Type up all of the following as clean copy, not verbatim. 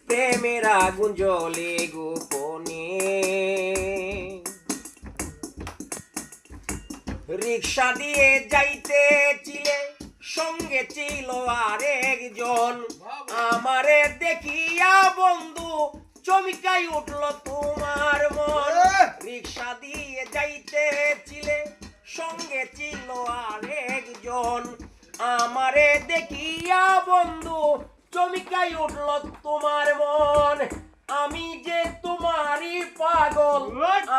প্রেমের আগুন জ্বলে গোপনে। রিক্সা দিয়ে যাইতেছিলে, সঙ্গে ছিল আরেকজন। আমারে দেখিয়া বন্ধু চমকাই উঠল তোমার মন। রিক্সা দিয়ে যাইতেছিলে, সঙ্গে ছিল আরেকজন। আমারে দেখিয়া বন্ধু চমকাই উঠল তোমার মন। আমি যে তোমারই পাগল,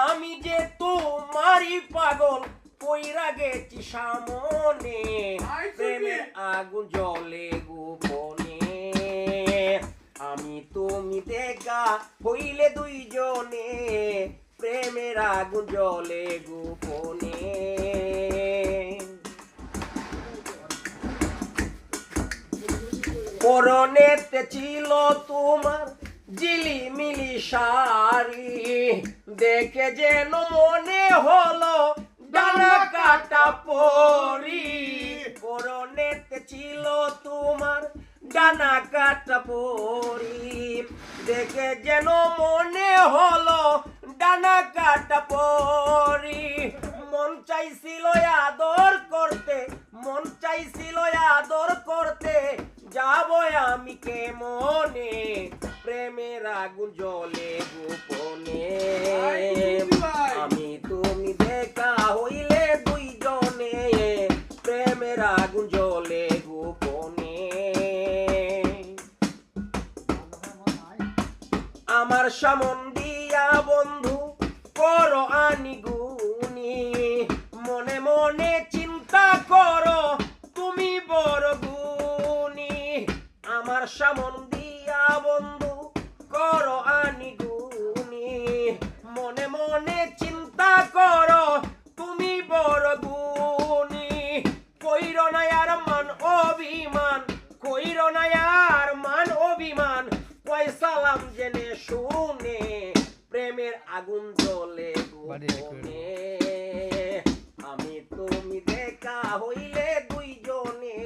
আমি যে তোমারই পাগল, কইরা গেছি সামনে। প্রেমের আগুন জ্বলে গোপনে। আমি তুমি দেখা হইলে দুইজনে, প্রেমের আগুন জ্বলে গোপনে। পরনেতে ছিল তোমার ঝিলিমিলি শাড়ি, দেখে যেন মনে হলো ডানা কাটা পরি। পরনেতে ছিল তোমার ডানা কাটা পরি, দেখে যেন মনে হলো ডানা কাটা পরি। মন চাইছিল আদর করতে, মন চাইছিল আদর করতে, যাবো আমি কেমনে। প্রেমের আগুন জ্বলে গোপনে। আমি তুমি দেখা হইলে দুইজনে, প্রেমের আগুন জ্বলে গোপনে। আমার সামন দিয়া বন্ধু করো আনিগুনি, মনে মনে চিন্তা করো তুমি বড় গুণী। আমার সামন দিয়া বন্ধু করো আনিগুনি, মনে মনে চিন্তা করো তুমি বড় গুণী। কইরো না আর মান অভিমান, কইরো না আর মান অভিমান, কয় সালাম জেনে শুনে। প্রেমের আগুন জ্বলে গোপনে। আমি তুমি দেখা হইলে দুইজনে,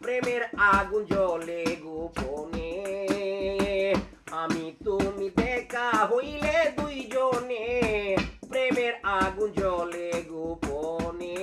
প্রেমের আগুন জ্বলে গোপনে। আমি তুমি দেখা হইলে দুইজনে, প্রেমের আগুন জ্বলে গোপনে।